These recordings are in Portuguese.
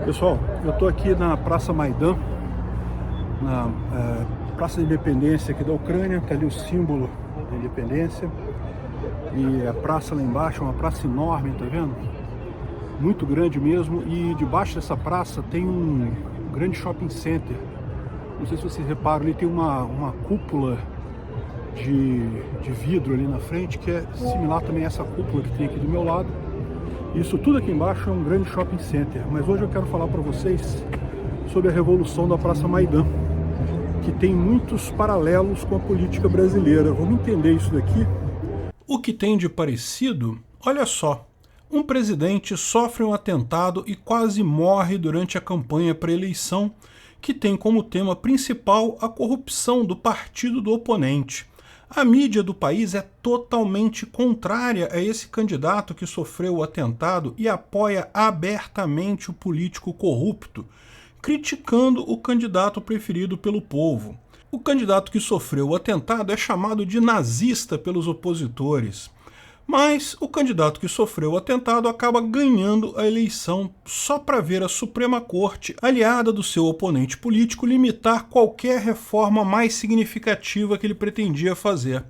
Pessoal, eu estou aqui na Praça Maidan, na Praça da Independência aqui da Ucrânia, está ali o símbolo da independência. E a praça lá embaixo é uma praça enorme, tá vendo? Muito grande mesmo. E debaixo dessa praça tem um grande shopping center. Não sei se vocês reparam, ali tem uma cúpula de vidro ali na frente, que é similar também a essa cúpula que tem aqui do meu lado. Isso tudo aqui embaixo é um grande shopping center. Mas hoje eu quero falar para vocês sobre a revolução da Praça Maidan, que tem muitos paralelos com a política brasileira. Vamos entender isso daqui. O que tem de parecido? Olha só, um presidente sofre um atentado e quase morre durante a campanha para a eleição, que tem como tema principal a corrupção do partido do oponente. A mídia do país é totalmente contrária a esse candidato que sofreu o atentado e apoia abertamente o político corrupto, criticando o candidato preferido pelo povo. O candidato que sofreu o atentado é chamado de nazista pelos opositores. Mas o candidato que sofreu o atentado acaba ganhando a eleição só para ver a Suprema Corte, aliada do seu oponente político, limitar qualquer reforma mais significativa que ele pretendia fazer.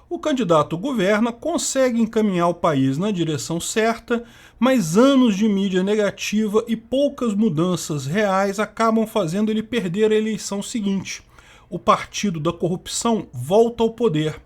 O candidato governa, consegue encaminhar o país na direção certa, mas anos de mídia negativa e poucas mudanças reais acabam fazendo ele perder a eleição seguinte. O partido da corrupção volta ao poder,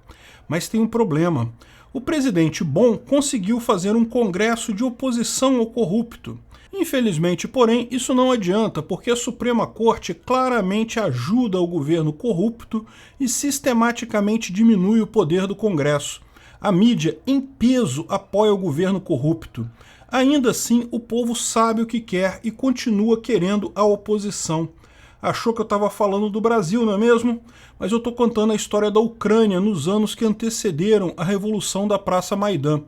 mas tem um problema. O presidente bom conseguiu fazer um congresso de oposição ao corrupto. Infelizmente, porém, isso não adianta, porque a Suprema Corte claramente ajuda o governo corrupto e sistematicamente diminui o poder do Congresso. A mídia, em peso, apoia o governo corrupto. Ainda assim, o povo sabe o que quer e continua querendo a oposição. Achou que eu estava falando do Brasil, não é mesmo? Mas eu estou contando a história da Ucrânia nos anos que antecederam a Revolução da Praça Maidan.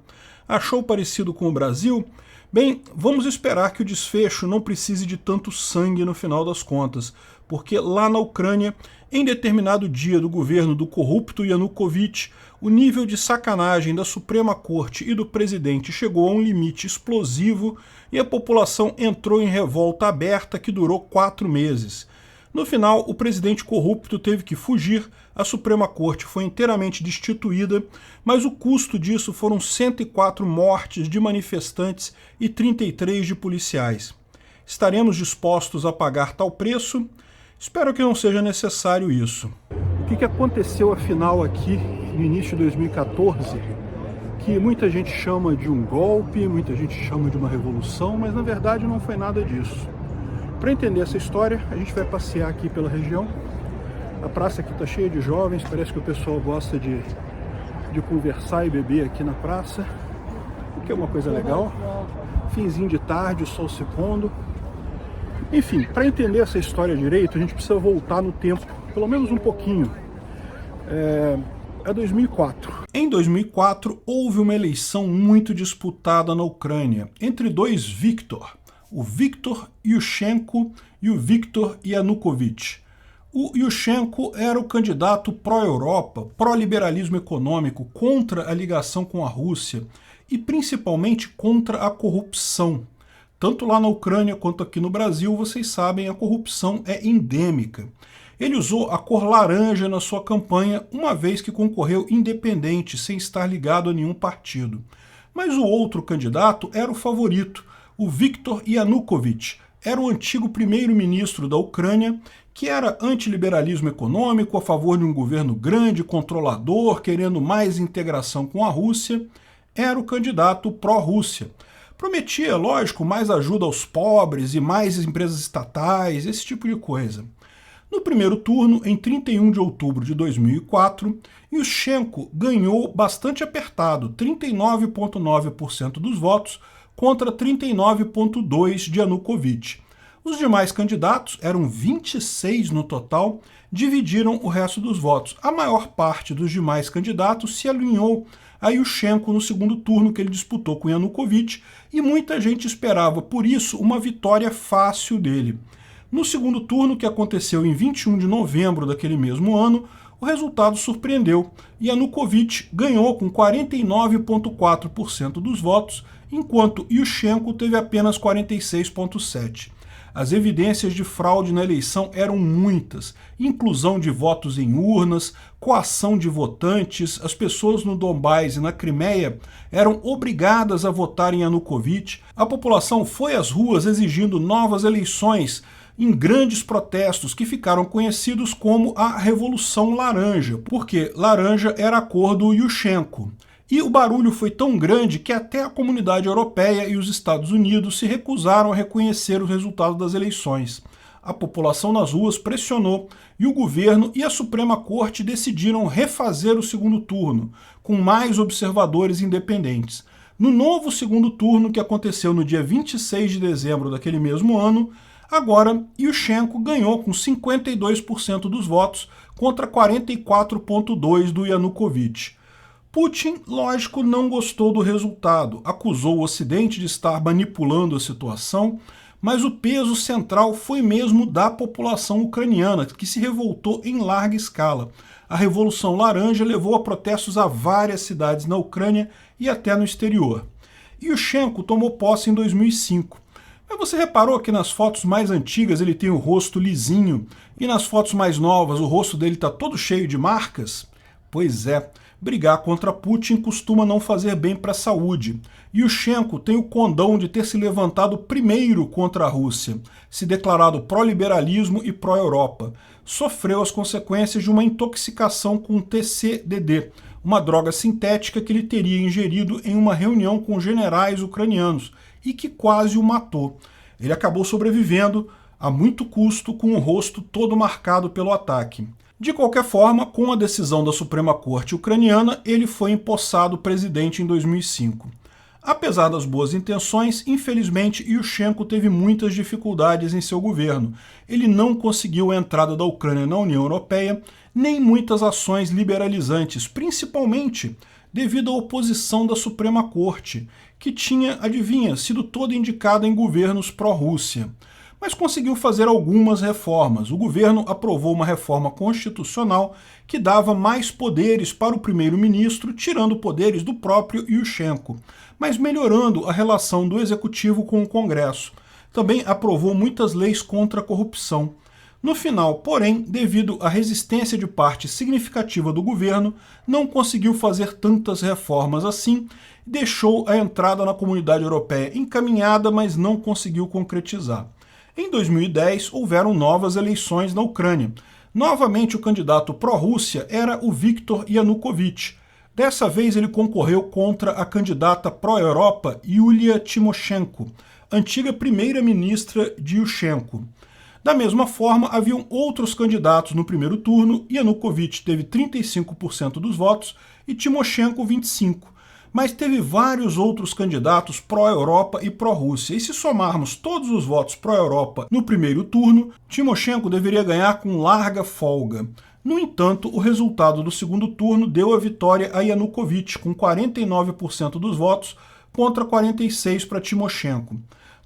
Achou parecido com o Brasil? Bem, vamos esperar que o desfecho não precise de tanto sangue no final das contas, porque lá na Ucrânia, em determinado dia do governo do corrupto Yanukovych, o nível de sacanagem da Suprema Corte e do presidente chegou a um limite explosivo e a população entrou em revolta aberta que durou 4 meses. No final, o presidente corrupto teve que fugir, a Suprema Corte foi inteiramente destituída, mas o custo disso foram 104 mortes de manifestantes e 33 de policiais. Estaremos dispostos a pagar tal preço? Espero que não seja necessário isso. O que aconteceu afinal aqui no início de 2014, que muita gente chama de um golpe, muita gente chama de uma revolução, mas na verdade não foi nada disso. Para entender essa história, a gente vai passear aqui pela região. A praça aqui está cheia de jovens, parece que o pessoal gosta de conversar e beber aqui na praça, o que é uma coisa legal. Finzinho de tarde, o sol se pondo. Enfim, para entender essa história direito, a gente precisa voltar no tempo, pelo menos um pouquinho. É 2004. Em 2004, houve uma eleição muito disputada na Ucrânia, entre dois Viktor, o Viktor Yushchenko e o Viktor Yanukovych. O Yushchenko era o candidato pró-Europa, pró-liberalismo econômico, contra a ligação com a Rússia e principalmente contra a corrupção. Tanto lá na Ucrânia quanto aqui no Brasil, vocês sabem, a corrupção é endêmica. Ele usou a cor laranja na sua campanha, uma vez que concorreu independente, sem estar ligado a nenhum partido. Mas o outro candidato era o favorito, o Viktor Yanukovych. Era o antigo primeiro-ministro da Ucrânia, que era antiliberalismo econômico, a favor de um governo grande, controlador, querendo mais integração com a Rússia. Era o candidato pró-Rússia. Prometia, lógico, mais ajuda aos pobres e mais empresas estatais, esse tipo de coisa. No primeiro turno, em 31 de outubro de 2004, Yushchenko ganhou bastante apertado, 39,9% dos votos contra 39,2% de Yanukovych. Os demais candidatos, eram 26 no total, dividiram o resto dos votos. A maior parte dos demais candidatos se alinhou a Yushchenko no segundo turno que ele disputou com Yanukovych, e muita gente esperava, por isso, uma vitória fácil dele. No segundo turno, que aconteceu em 21 de novembro daquele mesmo ano, o resultado surpreendeu. Yanukovych ganhou com 49,4% dos votos, enquanto Yushchenko teve apenas 46,7%. As evidências de fraude na eleição eram muitas. Inclusão de votos em urnas, coação de votantes, as pessoas no Donbás e na Crimeia eram obrigadas a votar em Yanukovych. A população foi às ruas exigindo novas eleições, em grandes protestos que ficaram conhecidos como a Revolução Laranja, porque laranja era a cor do Yushchenko. E o barulho foi tão grande que até a comunidade europeia e os Estados Unidos se recusaram a reconhecer o resultado das eleições. A população nas ruas pressionou e o governo e a Suprema Corte decidiram refazer o segundo turno, com mais observadores independentes. No novo segundo turno, que aconteceu no dia 26 de dezembro daquele mesmo ano, agora, Yushchenko ganhou com 52% dos votos contra 44,2% do Yanukovych. Putin, lógico, não gostou do resultado, acusou o Ocidente de estar manipulando a situação, mas o peso central foi mesmo da população ucraniana, que se revoltou em larga escala. A Revolução Laranja levou a protestos a várias cidades na Ucrânia e até no exterior. Yushchenko tomou posse em 2005. Mas você reparou que nas fotos mais antigas ele tem o rosto lisinho e nas fotos mais novas o rosto dele está todo cheio de marcas? Pois é, brigar contra Putin costuma não fazer bem para a saúde. Yushchenko tem o condão de ter se levantado primeiro contra a Rússia, se declarado pró-liberalismo e pró-Europa. Sofreu as consequências de uma intoxicação com TCDD, uma droga sintética que ele teria ingerido em uma reunião com generais ucranianos, e que quase o matou. Ele acabou sobrevivendo a muito custo com o rosto todo marcado pelo ataque. De qualquer forma, com a decisão da Suprema Corte ucraniana, ele foi empossado presidente em 2005. Apesar das boas intenções, infelizmente Yushchenko teve muitas dificuldades em seu governo. Ele não conseguiu a entrada da Ucrânia na União Europeia, nem muitas ações liberalizantes, principalmente devido à oposição da Suprema Corte, que tinha, adivinha, sido toda indicada em governos pró-Rússia. Mas conseguiu fazer algumas reformas. O governo aprovou uma reforma constitucional que dava mais poderes para o primeiro-ministro, tirando poderes do próprio Yushchenko, mas melhorando a relação do executivo com o Congresso. Também aprovou muitas leis contra a corrupção. No final, porém, devido à resistência de parte significativa do governo, não conseguiu fazer tantas reformas assim, deixou a entrada na Comunidade Europeia encaminhada, mas não conseguiu concretizar. Em 2010, houveram novas eleições na Ucrânia. Novamente, o candidato pró-Rússia era o Viktor Yanukovych. Dessa vez, ele concorreu contra a candidata pró-Europa Yulia Tymoshenko, antiga primeira-ministra de Yushchenko. Da mesma forma, haviam outros candidatos no primeiro turno, Yanukovych teve 35% dos votos e Tymoshenko 25%. Mas teve vários outros candidatos pró-Europa e pró-Rússia, e se somarmos todos os votos pró-Europa no primeiro turno, Tymoshenko deveria ganhar com larga folga. No entanto, o resultado do segundo turno deu a vitória a Yanukovych, com 49% dos votos contra 46% para Tymoshenko.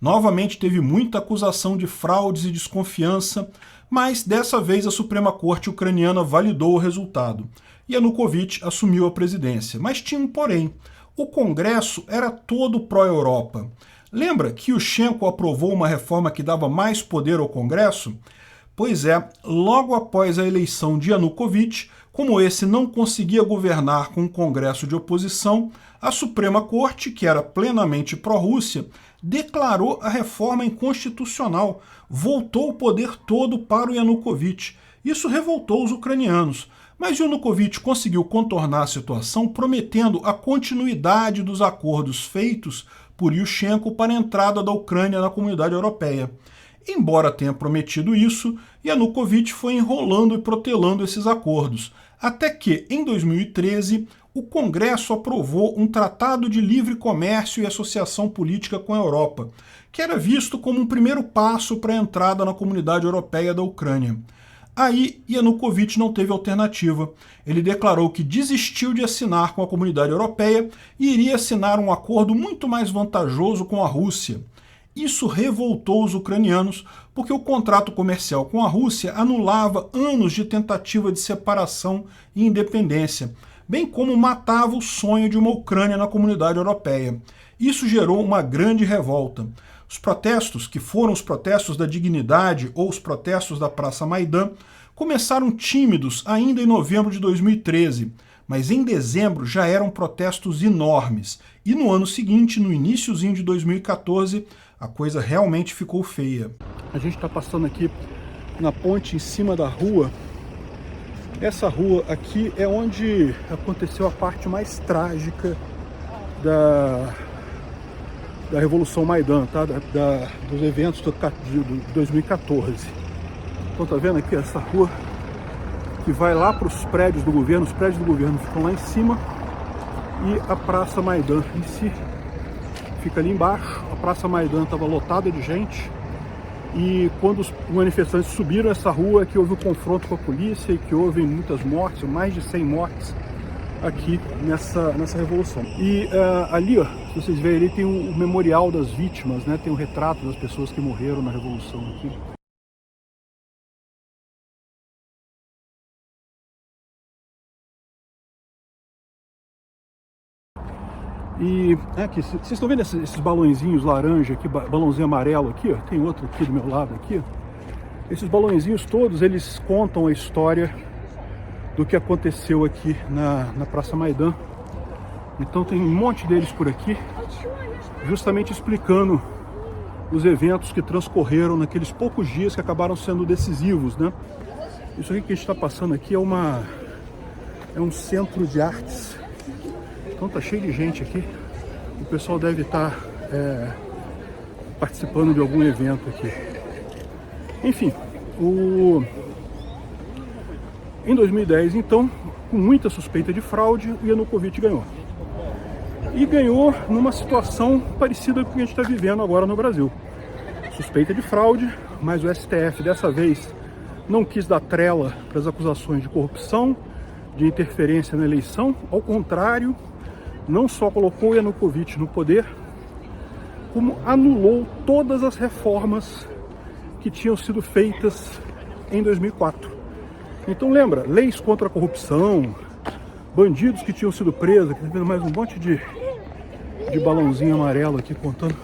Novamente teve muita acusação de fraudes e desconfiança, mas dessa vez a Suprema Corte ucraniana validou o resultado. Yanukovych assumiu a presidência, mas tinha um porém. O Congresso era todo pró-Europa. Lembra que Yushchenko aprovou uma reforma que dava mais poder ao Congresso? Pois é, logo após a eleição de Yanukovych, como esse não conseguia governar com um Congresso de oposição, a Suprema Corte, que era plenamente pró-Rússia, declarou a reforma inconstitucional, voltou o poder todo para o Yanukovych. Isso revoltou os ucranianos, mas Yanukovych conseguiu contornar a situação prometendo a continuidade dos acordos feitos por Yushchenko para a entrada da Ucrânia na Comunidade Europeia. Embora tenha prometido isso, Yanukovych foi enrolando e protelando esses acordos, até que, em 2013, o Congresso aprovou um tratado de livre comércio e associação política com a Europa, que era visto como um primeiro passo para a entrada na Comunidade Europeia da Ucrânia. Aí, Yanukovych não teve alternativa. Ele declarou que desistiu de assinar com a Comunidade Europeia e iria assinar um acordo muito mais vantajoso com a Rússia. Isso revoltou os ucranianos, porque o contrato comercial com a Rússia anulava anos de tentativa de separação e independência, bem como matava o sonho de uma Ucrânia na Comunidade Europeia. Isso gerou uma grande revolta. Os protestos, que foram os protestos da dignidade ou os protestos da Praça Maidan, começaram tímidos ainda em novembro de 2013, mas em dezembro já eram protestos enormes. E no ano seguinte, no iniciozinho de 2014, a coisa realmente ficou feia. A gente está passando aqui na ponte em cima da rua. Essa rua aqui é onde aconteceu a parte mais trágica da Revolução Maidan, tá? Dos eventos de 2014. Então tá vendo aqui essa rua que vai lá para os prédios do governo. Os prédios do governo ficam lá em cima e a Praça Maidan em si fica ali embaixo. A Praça Maidan estava lotada de gente e quando os manifestantes subiram essa rua é que houve um confronto com a polícia e que houve muitas mortes, mais de 100 mortes aqui nessa revolução. E ali, ó, se vocês verem, ali tem o memorial das vítimas, né? Tem o retrato das pessoas que morreram na revolução aqui. E aqui, vocês estão vendo esses balõezinhos laranja aqui, balãozinho amarelo aqui, ó? Tem outro aqui do meu lado aqui, ó. Esses balõezinhos todos, eles contam a história do que aconteceu aqui na Praça Maidan. Então tem um monte deles por aqui, justamente explicando os eventos que transcorreram naqueles poucos dias que acabaram sendo decisivos, né? Isso aqui que a gente está passando aqui é um centro de artes. Então tá cheio de gente aqui. O pessoal deve estar participando de algum evento aqui. Enfim, em 2010, então, com muita suspeita de fraude, o Yanukovych ganhou. E ganhou numa situação parecida com o que a gente está vivendo agora no Brasil. Suspeita de fraude, mas o STF dessa vez não quis dar trela para as acusações de corrupção, de interferência na eleição. Ao contrário, não só colocou o Yanukovych no poder, como anulou todas as reformas que tinham sido feitas em 2004. Então lembra, leis contra a corrupção, bandidos que tinham sido presos, aqui tá vendo mais um monte de balãozinho amarelo aqui contando.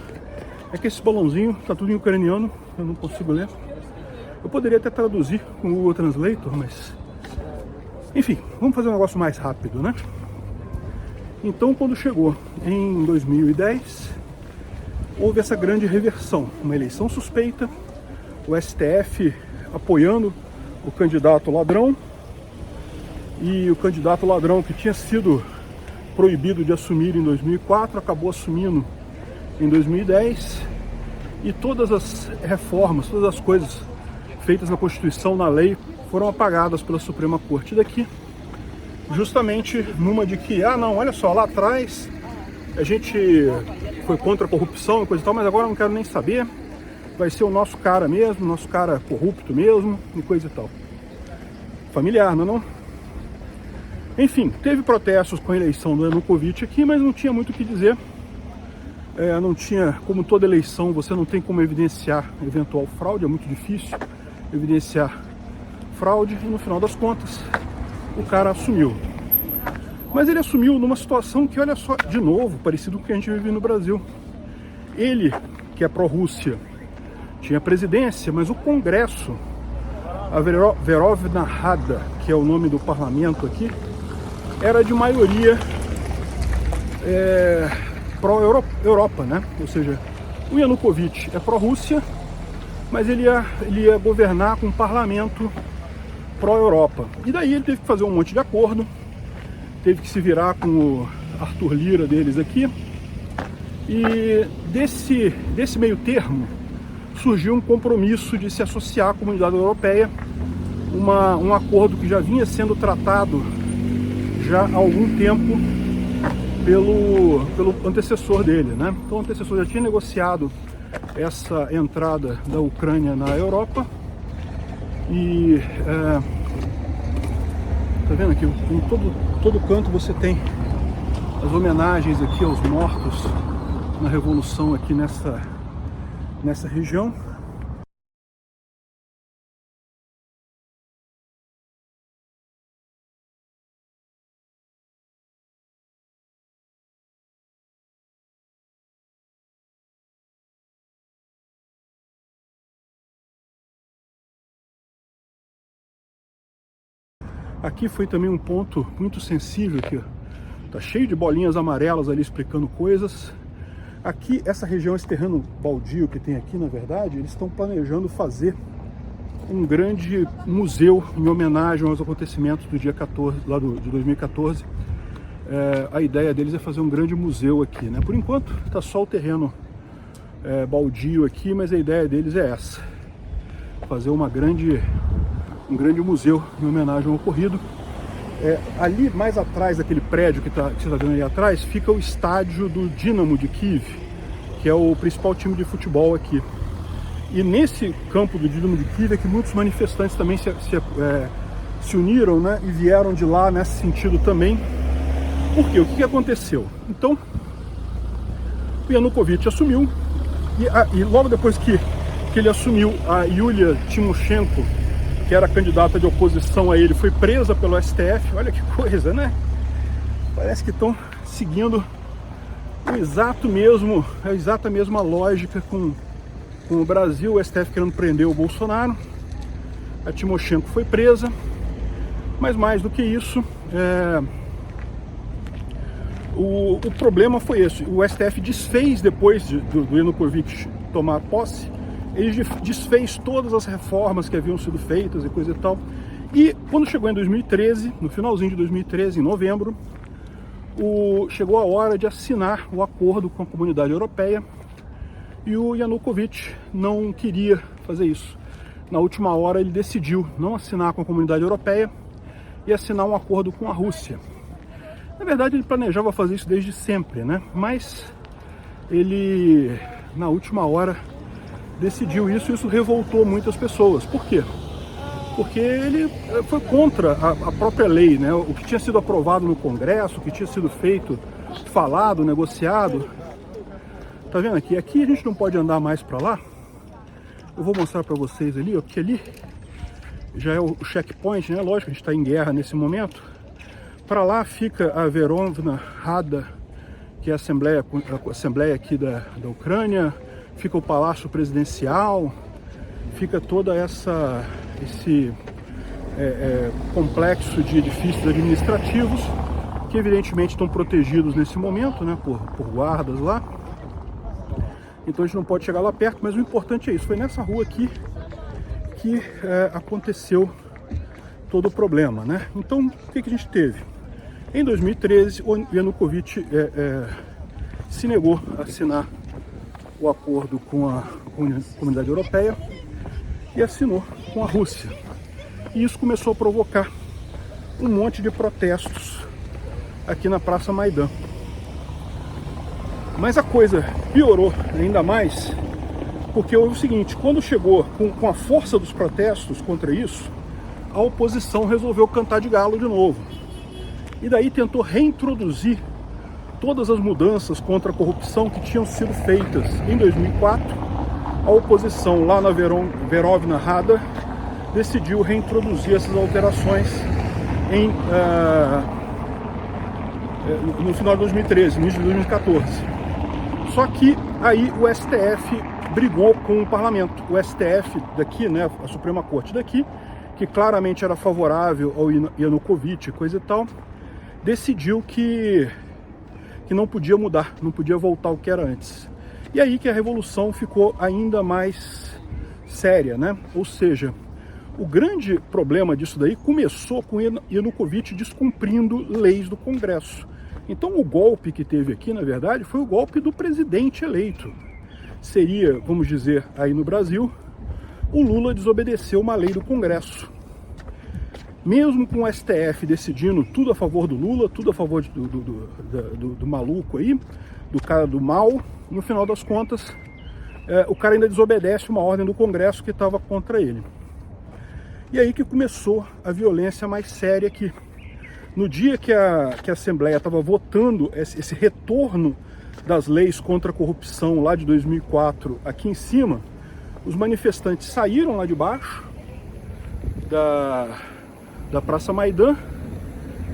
É que esse balãozinho tá tudo em ucraniano, eu não consigo ler. Eu poderia até traduzir com o Google Translator, mas... Enfim, vamos fazer um negócio mais rápido, né? Então, quando chegou em 2010, houve essa grande reversão. Uma eleição suspeita, o STF apoiando o candidato ladrão, e o candidato ladrão que tinha sido proibido de assumir em 2004, acabou assumindo em 2010, e todas as reformas, todas as coisas feitas na Constituição, na lei, foram apagadas pela Suprema Corte daqui, justamente numa de que, não, olha só, lá atrás a gente foi contra a corrupção e coisa e tal, mas agora eu não quero nem saber, vai ser o nosso cara mesmo, nosso cara corrupto mesmo, e coisa e tal. Familiar, não? Enfim, teve protestos com a eleição do Yanukovych aqui, mas não tinha muito o que dizer. Não tinha, como toda eleição, você não tem como evidenciar eventual fraude, é muito difícil evidenciar fraude, e no final das contas, o cara assumiu. Mas ele assumiu numa situação que, olha só, de novo, parecido com o que a gente vive no Brasil. Ele, que é pró-Rússia, tinha presidência, mas o Congresso, a Verovna Rada, que é o nome do parlamento aqui, era de maioria pró-Europa, né? Ou seja, o Yanukovych é pró-Rússia, mas ele ia governar com um parlamento pró-Europa. E daí ele teve que fazer um monte de acordo, teve que se virar com o Arthur Lira deles aqui, e desse meio termo surgiu um compromisso de se associar à comunidade europeia, um acordo que já vinha sendo tratado já há algum tempo pelo antecessor dele, né? Então o antecessor já tinha negociado essa entrada da Ucrânia na Europa e tá vendo aqui, em todo canto você tem as homenagens aqui aos mortos na Revolução aqui nessa região. Aqui foi também um ponto muito sensível, aqui, ó. Tá cheio de bolinhas amarelas ali explicando coisas. Aqui, essa região, esse terreno baldio que tem aqui, na verdade, eles estão planejando fazer um grande museu em homenagem aos acontecimentos do dia 14, lá de 2014. A ideia deles é fazer um grande museu aqui, né? Por enquanto, tá só o terreno baldio aqui, mas a ideia deles é essa: fazer um grande museu em homenagem ao ocorrido. Ali mais atrás daquele prédio que você está vendo ali atrás, fica o estádio do Dinamo de Kiev, que é o principal time de futebol aqui. E nesse campo do Dinamo de Kiev é que muitos manifestantes também se uniram, né, e vieram de lá nesse sentido também. Por quê? O que aconteceu? Então, o Yanukovych assumiu, e logo depois que ele assumiu, a Yulia Tymoshenko, que era candidata de oposição a ele, foi presa pelo STF. Olha que coisa, né? Parece que estão seguindo a exata mesma lógica com o Brasil. O STF querendo prender o Bolsonaro. A Tymoshenko foi presa. Mas mais do que isso, o problema foi esse: o STF desfez, depois do Yanukovych tomar posse, ele desfez todas as reformas que haviam sido feitas e coisa e tal. E quando chegou em 2013, no finalzinho de 2013, em novembro, chegou a hora de assinar o acordo com a Comunidade Europeia, e o Yanukovych não queria fazer isso. Na última hora ele decidiu não assinar com a Comunidade Europeia e assinar um acordo com a Rússia. Na verdade ele planejava fazer isso desde sempre, né? Mas ele, na última hora, decidiu isso, e isso revoltou muitas pessoas. Por quê? Porque ele foi contra a própria lei, né? O que tinha sido aprovado no Congresso, o que tinha sido feito, falado, negociado. Tá vendo aqui? Aqui a gente não pode andar mais para lá. Eu vou mostrar para vocês ali, ó, porque ali já é o checkpoint, né? Lógico, a gente está em guerra nesse momento. Para lá fica a Verovna Rada, que é a assembleia aqui da Ucrânia. Fica o Palácio Presidencial, fica toda esse complexo de edifícios administrativos, que evidentemente estão protegidos nesse momento, né, por guardas lá. Então a gente não pode chegar lá perto, mas o importante é isso: foi nessa rua aqui que aconteceu todo o problema, né? Então, o que a gente teve? Em 2013, o Yanukovych se negou a assinar o acordo com a Comunidade Europeia e assinou com a Rússia. E isso começou a provocar um monte de protestos aqui na Praça Maidan. Mas a coisa piorou ainda mais, porque houve o seguinte: quando chegou com a força dos protestos contra isso, a oposição resolveu cantar de galo de novo. E daí tentou reintroduzir todas as mudanças contra a corrupção que tinham sido feitas em 2004. A oposição lá na Verovna Rada decidiu reintroduzir essas alterações no final de 2013, início de 2014. Só que aí o STF brigou com o parlamento. O STF daqui, né, a Suprema Corte daqui, que claramente era favorável ao Yanukovych, coisa e tal, decidiu que não podia mudar, não podia voltar ao que era antes. E aí que a revolução ficou ainda mais séria, né? Ou seja, o grande problema disso daí começou com Yanukovych descumprindo leis do Congresso. Então o golpe que teve aqui, na verdade, foi o golpe do presidente eleito. Seria, vamos dizer, aí no Brasil, o Lula desobedeceu uma lei do Congresso. Mesmo com o STF decidindo tudo a favor do Lula, tudo a favor do maluco aí, do cara do mal, no final das contas, o cara ainda desobedece uma ordem do Congresso que estava contra ele. E aí que começou a violência mais séria aqui. No dia que a Assembleia estava votando esse retorno das leis contra a corrupção lá de 2004 aqui em cima, os manifestantes saíram lá de baixo da Praça Maidan,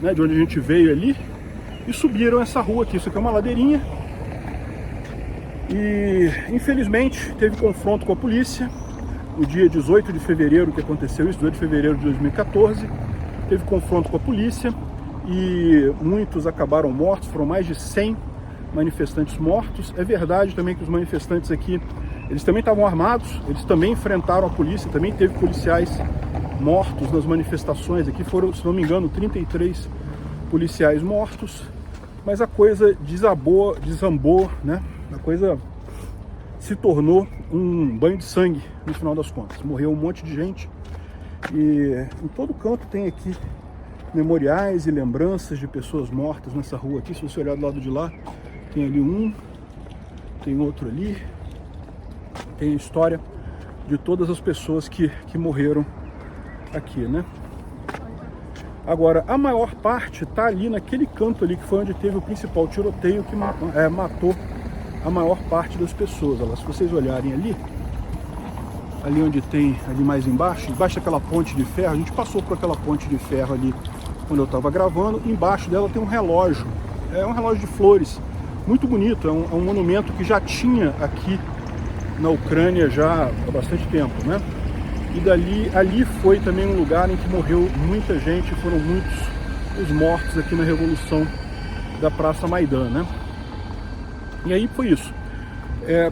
né, de onde a gente veio ali, e subiram essa rua aqui. Isso aqui é uma ladeirinha, e infelizmente teve confronto com a polícia no dia 18 de fevereiro que aconteceu isso, 18 de fevereiro de 2014. teve confronto com a polícia e muitos acabaram mortos, foram mais de 100 manifestantes mortos. É verdade também que os manifestantes aqui, eles também estavam armados, eles também enfrentaram a polícia, também teve policiais mortos nas manifestações. Aqui foram, se não me engano, 33 policiais mortos, mas a coisa desambou, né? A coisa se tornou um banho de sangue no final das contas. Morreu um monte de gente e em todo canto tem aqui memoriais e lembranças de pessoas mortas nessa rua aqui. Se você olhar do lado de lá, tem ali um, tem outro ali, tem a história de todas as pessoas que morreram aqui, né? Agora, a maior parte está ali naquele canto ali, que foi onde teve o principal tiroteio que matou a maior parte das pessoas. Olha lá, se vocês olharem ali onde tem, ali mais embaixo daquela ponte de ferro, a gente passou por aquela ponte de ferro ali quando eu estava gravando, embaixo dela tem um relógio, é um relógio de flores, muito bonito, é um monumento que já tinha aqui na Ucrânia já há bastante tempo, né? E ali foi também um lugar em que morreu muita gente, foram muitos os mortos aqui na Revolução da Praça Maidan, né? E aí foi isso.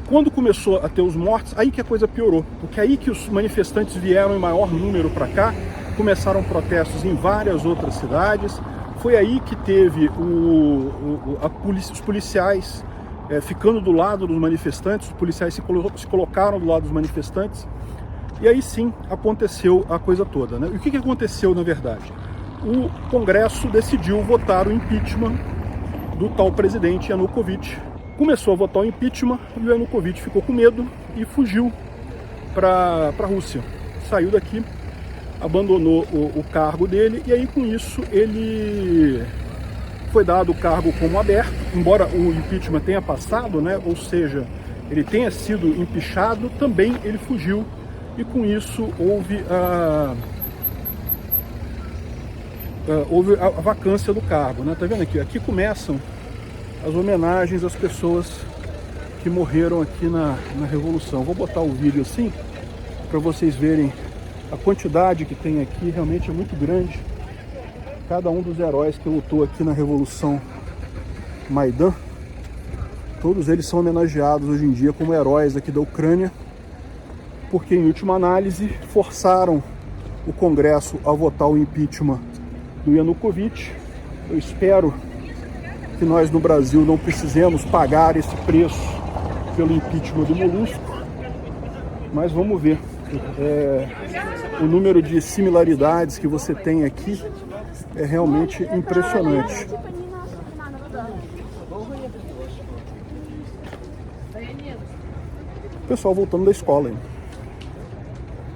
Quando começou a ter os mortos, aí que a coisa piorou, porque aí que os manifestantes vieram em maior número para cá, começaram protestos em várias outras cidades, foi aí que teve os policiais ficando do lado dos manifestantes, os policiais se colocaram do lado dos manifestantes, e aí sim aconteceu a coisa toda, né? E o que aconteceu na verdade? O Congresso decidiu votar o impeachment do tal presidente Yanukovych. Começou a votar o impeachment e o Yanukovych ficou com medo e fugiu para a Rússia. Saiu daqui, abandonou o cargo dele e aí com isso ele foi dado o cargo como aberto, embora o impeachment tenha passado, né? Ou seja, ele tenha sido impeachado, também ele fugiu e com isso houve a vacância do cargo, né? Tá vendo aqui? Aqui começam as homenagens às pessoas que morreram aqui na Revolução. Vou botar o vídeo assim para vocês verem a quantidade que tem aqui, realmente é muito grande. Cada um dos heróis que lutou aqui na Revolução Maidan, todos eles são homenageados hoje em dia como heróis aqui da Ucrânia, porque em última análise forçaram o Congresso a votar o impeachment do Yanukovych. Eu espero que nós no Brasil não precisemos pagar esse preço pelo impeachment do Molusco, mas vamos ver. O número de similaridades que você tem aqui é realmente impressionante. Pessoal voltando da escola, hein?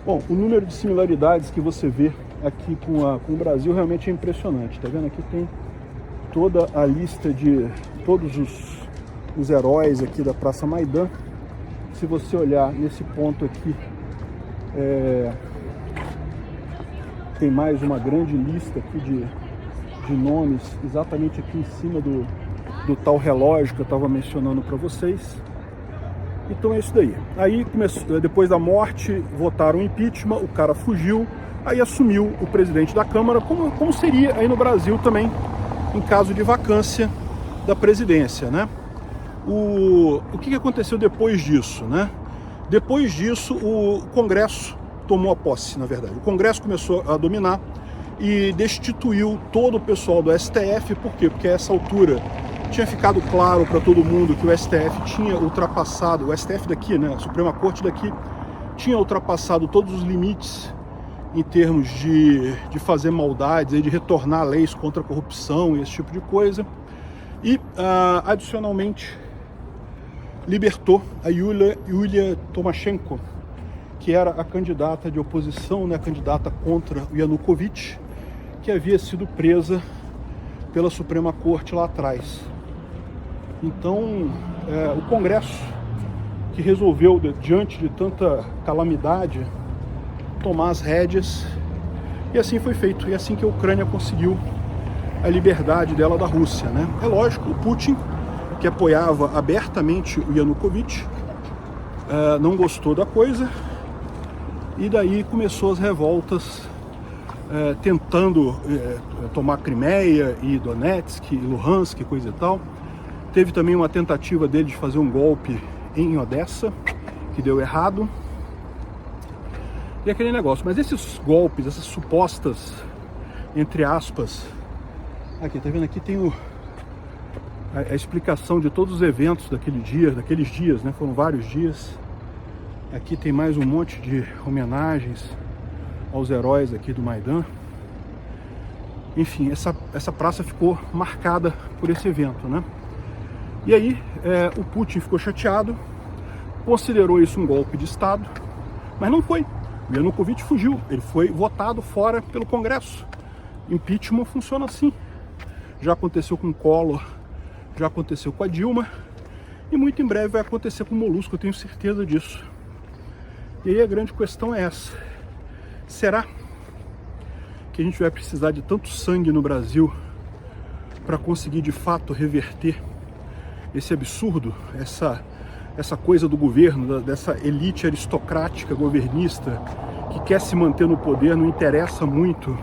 Bom, o número de similaridades que você vê aqui com o Brasil realmente é impressionante. Tá vendo? Aqui tem toda a lista de todos os heróis aqui da Praça Maidan. Se você olhar nesse ponto aqui, tem mais uma grande lista aqui de nomes, exatamente aqui em cima do tal relógio que eu estava mencionando para vocês. Então é isso daí. Aí começou, depois da morte, votaram o impeachment, o cara fugiu, aí assumiu o presidente da Câmara, como seria aí no Brasil também, em caso de vacância da presidência, né? O que aconteceu depois disso, né? Depois disso, o Congresso tomou a posse, na verdade. O Congresso começou a dominar e destituiu todo o pessoal do STF. Por quê? Porque a essa altura tinha ficado claro para todo mundo que o STF tinha ultrapassado, o STF daqui, né, a Suprema Corte daqui, tinha ultrapassado todos os limites em termos de fazer maldades, de retornar leis contra a corrupção e esse tipo de coisa. E, adicionalmente, libertou a Yulia Tymoshenko, que era a candidata de oposição, né, a candidata contra o Yanukovych, que havia sido presa pela Suprema Corte lá atrás. Então, o Congresso, que resolveu, diante de tanta calamidade, tomar as rédeas, e assim foi feito. E assim que a Ucrânia conseguiu a liberdade dela da Rússia, né? É lógico, o Putin, que apoiava abertamente o Yanukovych, não gostou da coisa, e daí começou as revoltas tentando tomar Crimeia e Donetsk e Luhansk, coisa e tal. Teve também uma tentativa dele de fazer um golpe em Odessa, que deu errado. E aquele negócio, mas esses golpes, essas supostas, entre aspas, aqui, tá vendo? Aqui tem a explicação de todos os eventos daqueles dias, né? Foram vários dias. Aqui tem mais um monte de homenagens aos heróis aqui do Maidan. Enfim, essa praça ficou marcada por esse evento, né? E aí o Putin ficou chateado, considerou isso um golpe de Estado, mas não foi. O Yanukovych fugiu, ele foi votado fora pelo Congresso. Impeachment funciona assim. Já aconteceu com o Collor, já aconteceu com a Dilma, e muito em breve vai acontecer com o Molusco, eu tenho certeza disso. E aí a grande questão é essa: será que a gente vai precisar de tanto sangue no Brasil para conseguir de fato reverter esse absurdo, essa coisa do governo, dessa elite aristocrática governista que quer se manter no poder, não interessa muito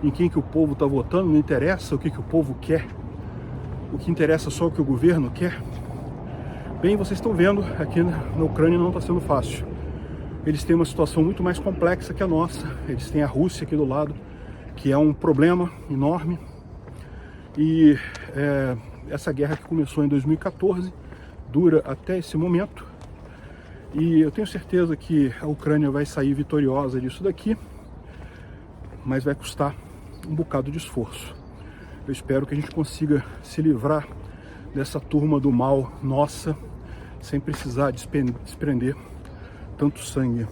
em quem que o povo está votando, não interessa o que o povo quer, o que interessa só o que o governo quer? Bem, vocês estão vendo, aqui na Ucrânia não está sendo fácil. Eles têm uma situação muito mais complexa que a nossa. Eles têm a Rússia aqui do lado, que é um problema enorme. E essa guerra que começou em 2014 dura até esse momento. E eu tenho certeza que a Ucrânia vai sair vitoriosa disso daqui, mas vai custar um bocado de esforço. Eu espero que a gente consiga se livrar dessa turma do mal nossa, sem precisar desprender tanto sangue.